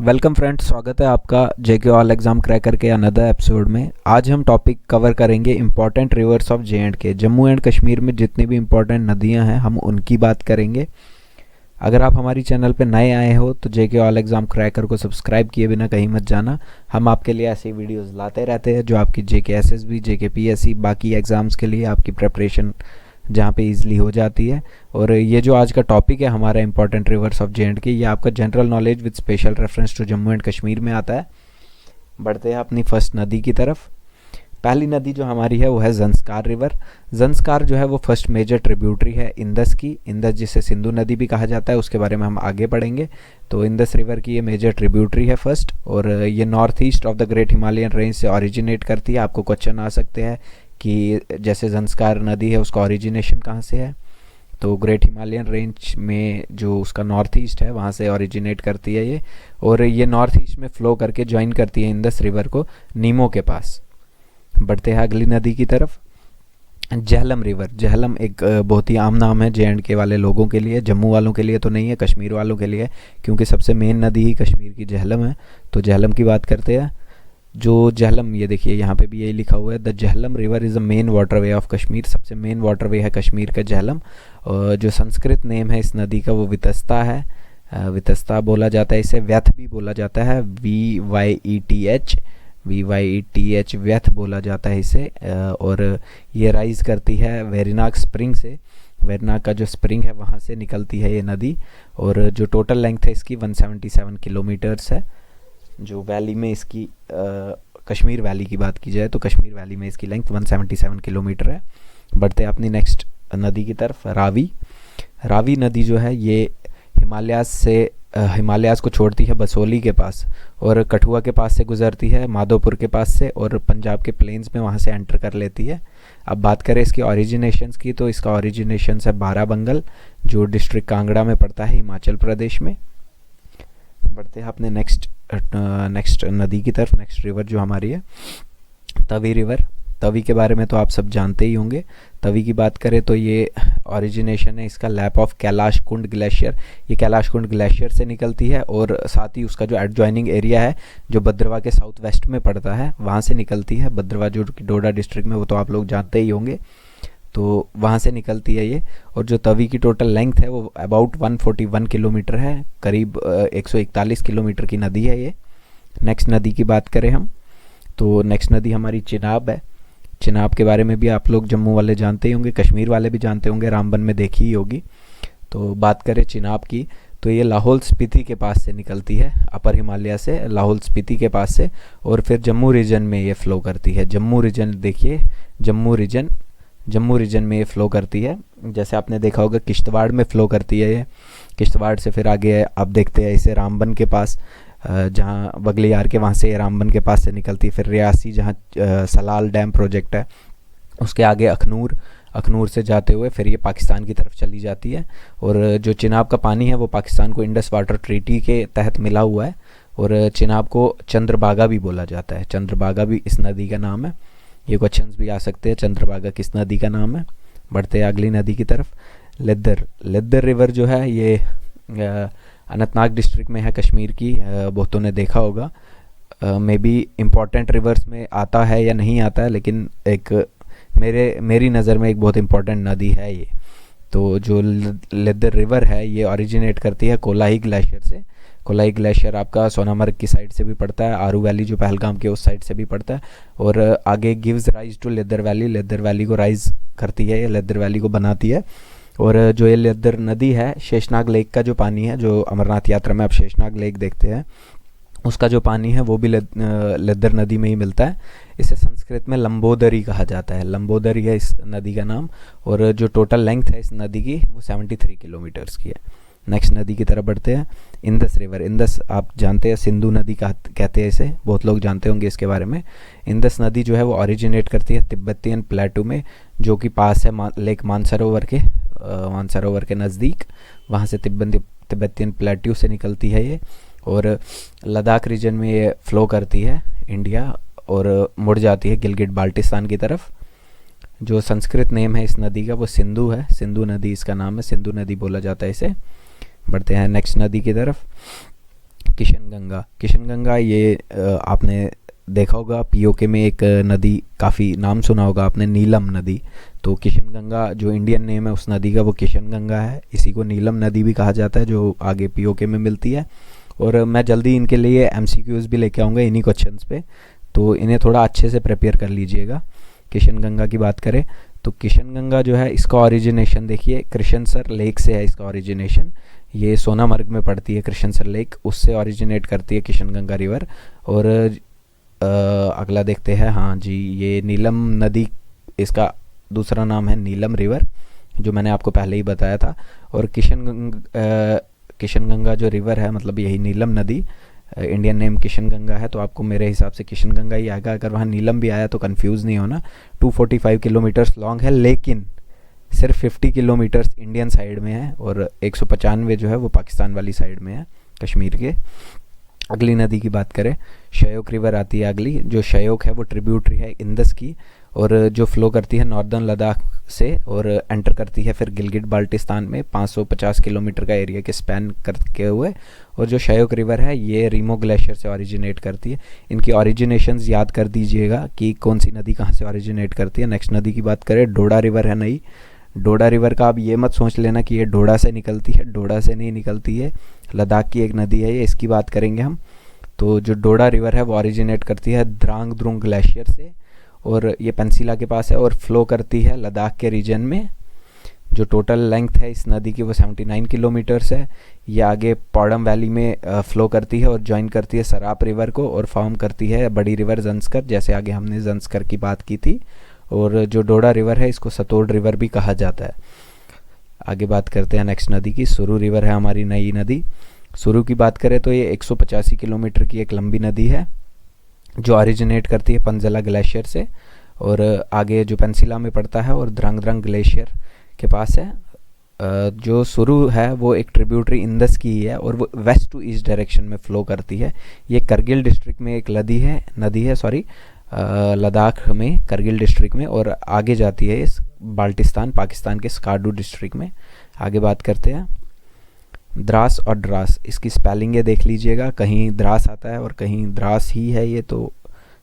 Welcome friends, स्वागत है आपका जेके ऑल एग्ज़ाम क्रैकर के अनदर एपिसोड में। आज हम टॉपिक कवर करेंगे important rivers of J&K. Jammu and Kashmir में जितनी भी इंपॉर्टेंट नदियां हैं हम उनकी बात करेंगे। अगर आप हमारी चैनल पे नए आए हो तो जेके ऑल एग्ज़ाम क्रैकर को सब्सक्राइब किए बिना कहीं मत जाना। हम आपके लिए ऐसी वीडियोस लाते रहते हैं जो आपकी जेके एसएसबी, जेके पीएससी, बाकी एग्ज़ाम्स के लिए आपकी प्रेपरेशन जहाँ पे इजीली हो जाती है। और ये जो आज का टॉपिक है हमारा इंपॉर्टेंट रिवर्स ऑफ जे.एंड.के, ये आपका general knowledge with special reference to Jammu and Kashmir में आता है। बढ़ते हैं अपनी फर्स्ट नदी की तरफ। पहली नदी जो हमारी है वो है ज़ंस्कार रिवर। ज़ंस्कार जो है वो फर्स्ट मेजर ट्रिब्यूटरी है इंदस की। इंदस जिसे सिंधु नदी भी कहा जाता है, उसके बारे में हम आगे पढ़ेंगे। तो इंदस रिवर की ये मेजर ट्रिब्यूटरी है फर्स्ट, और ये north east of the great Himalayan range से ओरिजिनेट करती है। आपको क्वेश्चन आ सकते हैं कि जैसे ज़ंस्कार नदी है उसका ओरिजिनेशन कहाँ से है, तो ग्रेट हिमालयन रेंज में जो उसका नॉर्थ ईस्ट है वहाँ से ओरिजिनेट करती है ये, और ये नॉर्थ ईस्ट में फ़्लो करके ज्वाइन करती है इंदस रिवर को नीमो के पास। बढ़ते हैं अगली नदी की तरफ, झेलम रिवर। झेलम एक बहुत ही आम नाम है जे.एंड.के वाले लोगों के लिए, जम्मू वालों के लिए तो नहीं है, कश्मीर वालों के लिए, क्योंकि सबसे मेन नदी ही कश्मीर की झेलम है। तो झेलम की बात करते हैं। जो झेलम, ये देखिए यहाँ पे भी यही लिखा हुआ है, the Jhelum river is a main waterway of Kashmir. सबसे मेन वाटरवे है कश्मीर का झेलम। जो संस्कृत नेम है इस नदी का वो वितस्ता है। वितस्ता बोला जाता है इसे, व्यथ भी बोला जाता है, VYETH व्यथ बोला जाता है इसे। और ये राइज करती है वेरिनाग स्प्रिंग से। वेरिनाग का जो स्प्रिंग है वहाँ से निकलती है ये नदी, और जो टोटल लेंथ है इसकी 177 किलोमीटर्स है। जो वैली में इसकी कश्मीर वैली की बात की जाए तो कश्मीर वैली में इसकी लेंथ 177 किलोमीटर है। बढ़ते अपनी नेक्स्ट नदी की तरफ, रावी। रावी नदी जो है ये हिमालयास को छोड़ती है बसोली के पास, और कठुआ के पास से गुजरती है, माधोपुर के पास से, और पंजाब के प्लेन्स में वहाँ से एंटर कर लेती है। अब बात करें इसकी ओरिजिनेशंस की, तो इसका ओरिजिनेशंस है बाराबंगल, जो डिस्ट्रिक्ट कांगड़ा में पड़ता है हिमाचल प्रदेश में। बढ़ते हैं अपने नेक्स्ट नदी की तरफ। नेक्स्ट रिवर जो हमारी है तवी रिवर। तवी के बारे में तो आप सब जानते ही होंगे। तवी की बात करें तो ये ओरिजिनेशन है इसका lap of Kailash Kund glacier. ये कैलाश कुंड ग्लेशियर से निकलती है, और साथ ही उसका जो एडजॉइनिंग एरिया है जो भद्रवाह के साउथ वेस्ट में पड़ता है वहाँ से निकलती है। भद्रवाह जो कि डोडा डिस्ट्रिक्ट में, वो तो आप लोग जानते ही होंगे, तो वहाँ से निकलती है ये। और जो तवी की टोटल लेंथ है वो अबाउट 141 किलोमीटर है, करीब 141 किलोमीटर की नदी है ये। नेक्स्ट नदी की बात करें हम, तो नेक्स्ट नदी हमारी चिनाब है। चिनाब के बारे में भी आप लोग जम्मू वाले जानते ही होंगे, कश्मीर वाले भी जानते होंगे, रामबन में देखी ही होगी। तो बात करें चिनाब की, तो ये लाहौल स्पीति के पास से निकलती है, अपर हिमालय से लाहौल स्पीति के पास से, और फिर जम्मू रीजन में ये फ़्लो करती है। जम्मू रीजन देखिए, जम्मू रीजन में ये फ़्लो करती है। जैसे आपने देखा होगा किश्तवाड़ में फ़्लो करती है ये। किश्तवाड़ से फिर आगे आप देखते हैं इसे रामबन के पास, जहाँ बगलियार के वहाँ से रामबन के पास से निकलती है। फिर रियासी जहाँ सलाल डैम प्रोजेक्ट है, उसके आगे अखनूर से जाते हुए फिर ये पाकिस्तान की तरफ चली जाती है। और जो चिनाब का पानी है वो पाकिस्तान को इंडस वाटर ट्रीटी के तहत मिला हुआ है, और चिनाब को चंद्रभागा भी बोला जाता है। चंद्रभागा भी इस नदी का नाम है। ये क्वेश्चंस भी आ सकते हैं, चंद्रभागा किस नदी का नाम है। बढ़ते हैं अगली नदी की तरफ, लिद्दर रिवर जो है ये अनंतनाग डिस्ट्रिक्ट में है कश्मीर की। बहुतों ने देखा होगा, मे बी इम्पॉर्टेंट रिवर्स में आता है या नहीं आता है, लेकिन एक मेरी नज़र में एक बहुत इम्पॉर्टेंट नदी है ये। तो जो लिद्दर रिवर है ये ओरिजिनेट करती है कोलाही ग्लेशियर से। कोलाई ग्लेशियर आपका सोनामर्ग की साइड से भी पड़ता है, आरू वैली जो पहलगाम के उस साइड से भी पड़ता है, और आगे gives rise to Lidder valley को राइज करती है, ये लिद्दर वैली को बनाती है। और जो ये लिद्दर नदी है, शेषनाग लेक का जो पानी है, जो अमरनाथ यात्रा में आप शेषनाग लेक देखते हैं, उसका जो पानी है वो भी लिद्दर नदी में ही मिलता है। इसे संस्कृत में लंबोदरी कहा जाता है, लंबोदरी है इस नदी का नाम। और जो टोटल लेंथ है इस नदी की वो 73 किलोमीटर्स की है। नेक्स्ट नदी की तरफ बढ़ते हैं, इंदस रिवर। इंदस आप जानते हैं सिंधु नदी का कहते हैं इसे, बहुत लोग जानते होंगे इसके बारे में। इंदस नदी जो है वो ओरिजिनेट करती है तिब्बतियन प्लेटू में, जो कि पास है लेक मानसरोवर के नज़दीक। वहाँ से तिब्बतियन प्लेट्यू से निकलती है ये, और लद्दाख रीजन में ये फ़्लो करती है इंडिया, और मुड़ जाती है गिलगिट बाल्टिस्तान की तरफ। जो संस्कृत नेम है इस नदी का वो सिंधु है, सिंधु नदी इसका नाम है, सिंधु नदी बोला जाता है इसे। बढ़ते हैं नेक्स्ट नदी की तरफ, किशन गंगा ये आपने देखा होगा पीओके में एक नदी, काफ़ी नाम सुना होगा आपने, नीलम नदी। तो किशन गंगा जो इंडियन नेम है उस नदी का वो किशन गंगा है। इसी को नीलम नदी भी कहा जाता है, जो आगे पीओके में मिलती है। और मैं जल्दी इनके लिए एमसीक्यूज भी लेके आऊँगा इन्हीं क्वेश्चंस पे, तो इन्हें थोड़ा अच्छे से प्रिपेयर कर लीजिएगा। किशन गंगा की बात करें तो किशन गंगा जो है इसका ओरिजिनेशन देखिए कृष्णसर लेक से है। इसका ओरिजिनेशन ये सोनामर्ग में पड़ती है, कृष्णसर लेक, उससे ओरिजिनेट करती है किशन गंगा रिवर। और अगला देखते हैं, हाँ जी, ये नीलम नदी, इसका दूसरा नाम है नीलम रिवर, जो मैंने आपको पहले ही बताया था। और किशन गंगा जो रिवर है, मतलब यही नीलम नदी, इंडियन नेम किशन गंगा है, तो आपको मेरे हिसाब से किशन गंगा ही आएगा। अगर वहाँ नीलम भी आया तो कंफ्यूज नहीं होना। 245 किलोमीटर्स लॉन्ग है, लेकिन सिर्फ 50 किलोमीटर्स इंडियन साइड में है और 195 जो है वो पाकिस्तान वाली साइड में है, कश्मीर के। अगली नदी की बात करें, शयोक रिवर आती है अगली। जो शयोक है वो ट्रिब्यूटरी है इंदस की, और जो फ्लो करती है नॉर्दर्न लद्दाख से और एंटर करती है फिर गिलगिट बाल्टिस्तान में 550 किलोमीटर का एरिया के स्पैन करते हुए। और जो शयोक रिवर है ये रीमो ग्लेशियर से ओरिजिनेट करती है। इनकी ओरिजिनेशंस याद कर दीजिएगा कि कौन सी नदी कहाँ से ओरिजिनेट करती है। नेक्स्ट नदी की बात करें, डोडा रिवर है नई। डोडा रिवर का आप ये मत सोच लेना कि ये डोडा से निकलती है, डोडा से नहीं निकलती है, लद्दाख की एक नदी है ये, इसकी बात करेंगे हम। तो जो डोडा रिवर है वो ओरिजिनेट करती है द्रांग द्रुंग ग्लेशियर से, और ये पेंसिला के पास है और फ्लो करती है लद्दाख के रीजन में। जो टोटल लेंथ है इस नदी की वो 79 किलोमीटर्स है। ये आगे पौडम वैली में फ्लो करती है और ज्वाइन करती है सराप रिवर को और फॉर्म करती है बड़ी रिवर जंस्कर, जैसे आगे हमने जंस्कर की बात की थी। और जो डोडा रिवर है इसको सतोड़ रिवर भी कहा जाता है। आगे बात करते हैं नेक्स्ट नदी की, सुरु रिवर है हमारी नई नदी। सुरु की बात करें तो ये 185 किलोमीटर की एक लंबी नदी है जो ओरिजिनेट करती है पंजला ग्लेशियर से और आगे जो पेंसिला में पड़ता है और द्रंग द्रंग ग्लेशियर के पास है। जो सुरु है वो एक ट्रिब्यूटरी इंदस की ही है और वो वेस्ट टू ईस्ट डायरेक्शन में फ्लो करती है। ये करगिल डिस्ट्रिक्ट में एक नदी है लद्दाख में करगिल डिस्ट्रिक्ट में, और आगे जाती है इस बाल्टिस्तान पाकिस्तान के स्कार्डू डिस्ट्रिक्ट में। आगे बात करते हैं द्रास और ड्रास, इसकी स्पेलिंग ये देख लीजिएगा, कहीं द्रास आता है और कहीं द्रास ही है, ये तो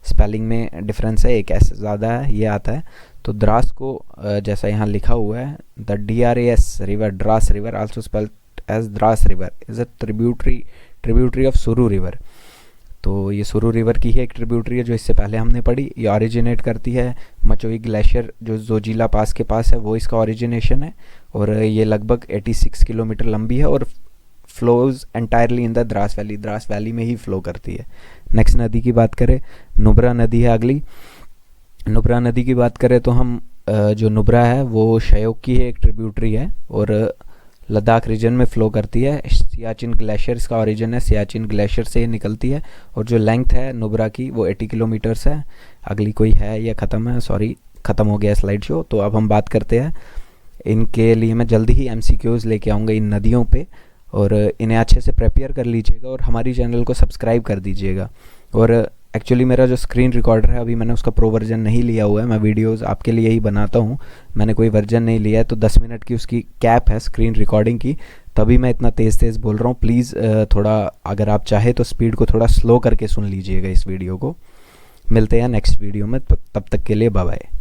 स्पेलिंग में डिफरेंस है, एक ऐसे ज़्यादा है ये आता है। तो द्रास को जैसा यहाँ लिखा हुआ है, the DRAS river, Dras river also spelled as Dras river, is a tributary of Suru river. तो ये सुरु रिवर की ही एक ट्रिब्यूटरी है जो इससे पहले हमने पढ़ी। ये ओरिजिनेट करती है मचोई ग्लेशियर जो जोजिला पास के पास है, वो इसका ओरिजिनेशन है। और ये लगभग 86 किलोमीटर लंबी है और flows entirely in the Dras valley में ही फ्लो करती है। नेक्स्ट नदी की बात करें, नुब्रा नदी है अगली। नुब्रा नदी की बात करें तो हम जो नुब्रा है वो शयोक की एक ट्रिब्यूटरी है और लद्दाख रीजन में फ़्लो करती है। सियाचिन ग्लेशियर इसका ओरिजिन है, सियाचिन ग्लेशियर से निकलती है और जो लेंथ है नुब्रा की वो 80 किलोमीटर्स है। अगली कोई है या ख़त्म है, सॉरी ख़त्म हो गया स्लाइड शो। तो अब हम बात करते हैं, इनके लिए मैं जल्दी ही MCQs लेके आऊँगा इन नदियों पे, और इन्हें अच्छे से प्रिपेयर कर लीजिएगा और हमारी चैनल को सब्सक्राइब कर दीजिएगा। और एक्चुअली मेरा जो स्क्रीन रिकॉर्डर है अभी मैंने उसका प्रो वर्जन नहीं लिया हुआ है, मैं वीडियोस आपके लिए ही बनाता हूँ, मैंने कोई वर्जन नहीं लिया है। तो 10 मिनट की उसकी कैप है स्क्रीन रिकॉर्डिंग की, तभी मैं इतना तेज़ बोल रहा हूँ। प्लीज़ थोड़ा अगर आप चाहे तो स्पीड को थोड़ा स्लो करके सुन लीजिएगा इस वीडियो को। मिलते हैं नेक्स्ट वीडियो में, तब तक के लिए बाय बाय।